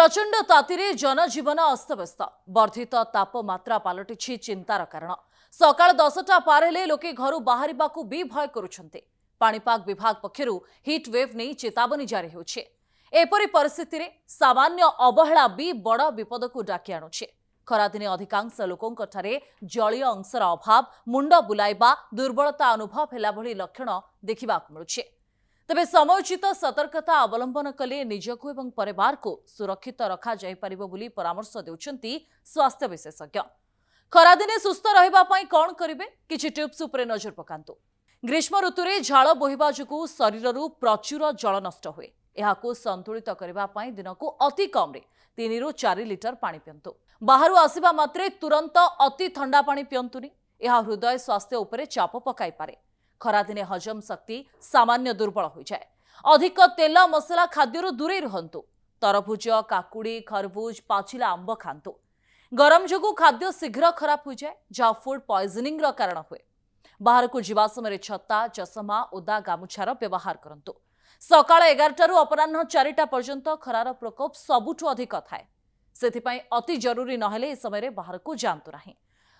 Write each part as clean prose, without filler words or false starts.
प्रचंड तातीरे जनजीवन अस्तव्यस्त वर्धित तापमात्रा पलटि चिंतार कारण सकाळ 10टा पार हेले लोके घर बाहर भी भय करुछन्ते। पाणीपाग विभाग पक्षरु हिट वेव नहीं चेतावनी जारी होछे। एपरि परिस्थिति रे सामान्य अवहेला भी बड़ विपद को डाकी आणुछे। खरादिने अधिकांश लोकों ठारे जलीय अंशर अभाव, मुंड बुलाइबा, दुर्बलता अनुभव हेला भली लक्षण देखिबाक मिलुछे। तेबे समयोचित सतर्कता अवलंबन कले निजको एवं परिवार को सुरक्षित रखा जाय परिबो बोली परामर्श देउछन्ती स्वास्थ्य विशेषज्ञ। खरादिने सुस्थ रहिबा पई कोन करिवे किछि टिप्स उपरे नजर पकांतु। ग्रीष्म ऋतुरे झाळ बोहिबा जुगु शरीररु प्रचुर जल नष्ट हुए। एहाको संतुलित करिबा पई दिनकु अति कम रे 3 रु 4 लिटर पानी पियंतु। बाहरु आसीबा मात्रे तुरंत अति ठंडा पानी पियंतुनी। एहा हृदय स्वास्थ्य उपरे चाप पकाई पारे। खरादिने हजम शक्ति सामान्य दुर्बल हो जाए। अधिक तेल मसला खाद्यरु दूरे रहंतु। तरभुज, काकुड़ी, खरबूज, पाचिला आंब खांतु। गरम जोगु खाद्य शीघ्र खराब हो जाए, जहाँ फूड पॉइजनिंग रो कारण हुए। बाहर को जीवा समय छता, चषमा, ओदा गामुछार व्यवहार करंतु। सकाळ 11 रु अपराह्न 4टा पर्यंत खरार प्रकोप सबुठु अधिक थाए। सेथिपाई अति जरूरी नहेले ए समय बाहर को जांतु नाही।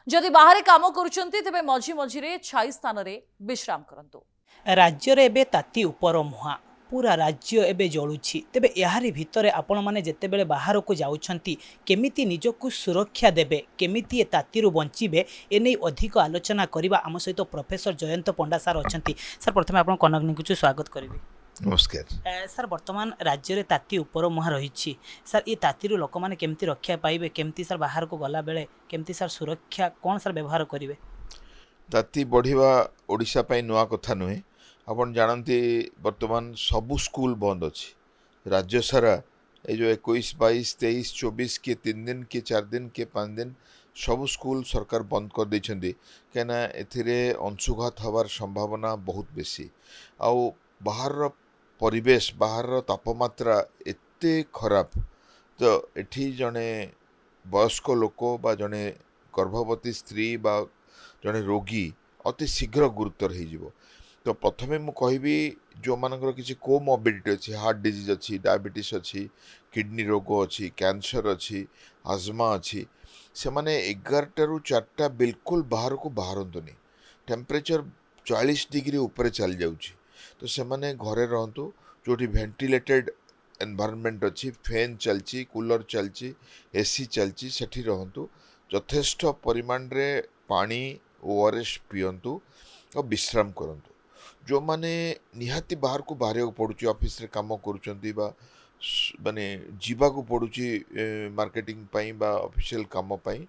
जदि बाहर काम करुछन्ती तेबे मझी मझिरे छाई स्थान रे विश्राम करंतु। राज्य रे एबे ताती उपर मुहा पूरा राज्य एबे जळुछि। तेबे याहारी भितरे आपण माने जेतेबेले बाहर को जाउछन्ती केमिति निजकु सुरक्षा देबे, केमिति ए तातीरु बंचिबे, एनै अधिक आलोचना करिबा आम सहित प्रोफेसर जयंत पंडा सर अछन्ती। सर प्रथमे आपण कनक स्वागत करिबी। नमस्कार सर, वर्तमान राज्य रे ताती उपर मुहा रहिछि। सर ये तातीरु लोक माने केमिति रक्षा पाइबे, केमिति सर बाहर को गला बेले केमिति सर सुरक्षा कोन सर व्यवहार करिवे? ताती बढ़िया ओडिशा पाई नुआ कथा नुहे। आपण जानती वर्तमान सबु स्कूल बंद अच्छी राज्य सारा। ये जो 21, 22, 23, 24 के 3 दिन के 4 दिन के 5 दिन सब स्कूल सरकार बंद कर देछन्ती। कहना एथिरे अंशुघात हवार संभावना बहुत बेसी। आउ बाहर परिवेश, बाहर तापमात्रा एते खराब, तो एठी जने वयस्क लोक बा जने गर्भवती स्त्री बा जने रोगी अति शीघ्र गुरुतर हो। तो प्रथमे मु कहबी जो मानकर किसी कोमोबिडिटी अच्छी, हार्ट डिजीज अच्छी, डायबिटीज अच्छी, किडनी रोग अच्छी, कैंसर अच्छी, आजमा अच्छी, से माने 11 रु 4टा बिल्कुल बाहर को बाहरतुनी। टेम्परेचर 40 डिग्री ऊपर चल जाउची, तो से माने घरे रहतु जोटी वेंटिलेटेड एनवायरनमेंट अच्छी, फैन चलची, कूलर चलची, एसी चलची, सेठी रहतु। यथेष्ट परिमाण रे पानी ओआरएस पियंतु और विश्राम करंतु। जो माने निहाती बाहर को बाहर पड़ुची, ऑफिस रे काम करूचंती बा माने जीवा को पड़ुची मार्केटिंग पाई बा ऑफिशियल काम पाई,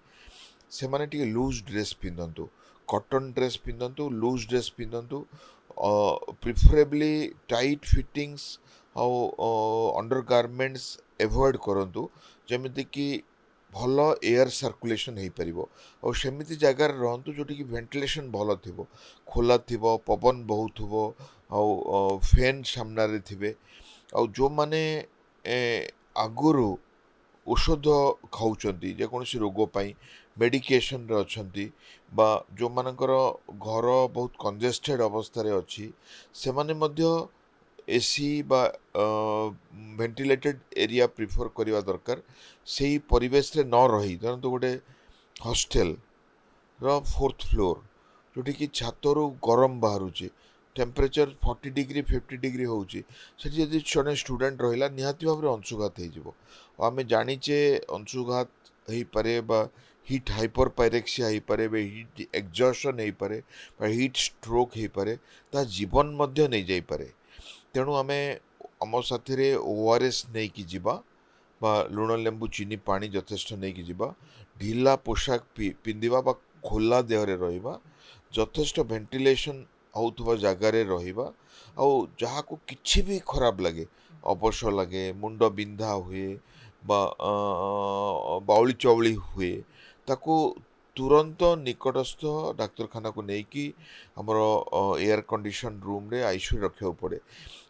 से माने टिके लूज ड्रेस पिंदंतु, कॉटन ड्रेस पिंदंतु, लूज ड्रेस पिंदंतु, प्रिफरेबली टाइट फिटिंग्स और अंडरगारमेंट्स एवॉइड करंतु, जेमिति कि भल एयर सर्कुलेशन हो पार। और सेमिति जगार रहतु जोटी कि वेंटिलेशन भल थी, खोला थी, पवन बहुत थो, आ फैन सामने थे। आ जो माने आगुरु औषध खाऊंती जेकोसी रोग पाई मेडिकेशन रे अछंती, बा जो मानकर घर बहुत कंजेस्टेड अवस्था रे अच्छी, से माने मध्य एसी बा वेंटिलेटेड एरिया प्रिफर करवा दरकार। से ही परिवेश रे न रही धरतु गोटे हॉस्टेल रो 4th फ्लोर जोटी कि छातरू गरम बाहरुची, टेम्परेचर 40 डिग्री 50 डिग्री होउची, सेठी यदि जने स्टूडेंट रहिला निहाती भाव रे अंशुघात हो जिवो। आमे जानिचे अंशुघात हो पारे बा हीट हाइपर पायरेक्सिया हो पारे, हीट एक्जॉशन हो पारे, हीट स्ट्रोक हो पारे, ता जीवन मध्य नहीं जाई पारे। तेणु आमे आम साथी ओआरएस नहीं कि जीवा बा लुण लेंबू चीनी पानी यथेष्ट नहीं कि जीवा, ढिला पोशाक पिंधिबा बा खोला देहरे रहिबा, यथेष्ट वेंटिलेशन होउथबा जगारे रहिबा। आ जहाँ को किछि भी खराब लगे, अवश लगे, मुंड बिंधा हुए बा बाउली चौली हुए, ताको तुरंत निकटस्थ डाक्तरखाना को लेकिन आमर एयर कंडीशन रूम रे आईसीयू रखा पड़े।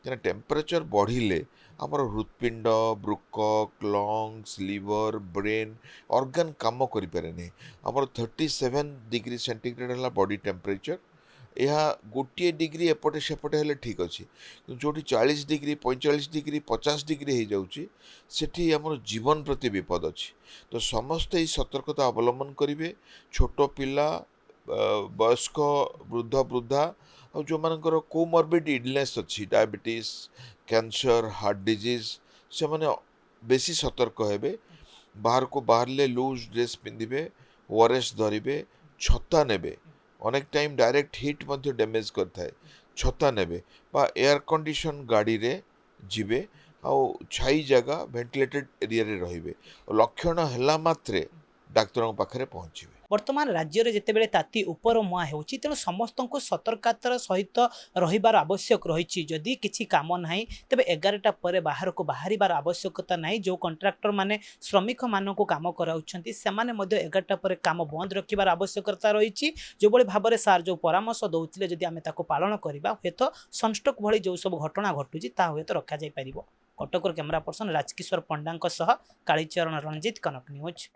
क्या टेम्परेचर बढ़िले आमर हृत्पिंड, ब्रुकक, लंग्स, लिवर, ब्रेन ऑर्गन काम करें। आमर 37 डिग्री सेंटीग्रेड है बॉडी टेम्परेचर, ଏହା गोटे डिग्री एपटे सेपटे हेले ठीक अच्छे जो 40 डिग्री 45 डिग्री 50 डिग्री हो जाऊँगी सेठी आमर जीवन प्रति विपद अच्छी तो समस्ते ही सतर्कता अवलंबन करेंगे छोट पिला वयस्क वृद्ध वृद्धा और जो मानकर कोमॉर्बिड इलनेस अच्छी डायबिटीज कैंसर हार्ट डिजीज से माने बेसी सतर्क हेबे बाहर को बाहरले लूज ड्रेस पिंधिबे ओआरएस धरिबे छता नेबे अनेक टाइम डायरेक्ट हिट मध्य डैमेज करता है छता नेबे बा एयर कंडीशन गाड़ी रे जिबे आउ छाई जगह वेंटिलेटेड एरिया रे रहिबे लक्षण हला मात्रे डाक्तरों पाखरे पहुँचीबे वर्तमान राज्य में जितेबाला ताती उपर मुआ हो तेणु समस्त को सतर्कतार सहित रहिबार आवश्यक रही जदि किसी काम ना तेज 11टा पर बाहर को बाहर आवश्यकता ना जो कंट्राक्टर माने श्रमिक मान को कम कराउछंती सेमाने मध्य 11टा पर काम बंद रखिबार आवश्यकता रही जो बड़ी भाव में सार जो परामर्श दौले जदि आम पालन करवा हे तो सनस्ट्रोक भली जो सब घटना घटुची ता हे तो रखा जाई परिबो। कटकर कैमरा पर्सन राजकिशोर पंडा कालीचरण रंजित कनक न्यूज।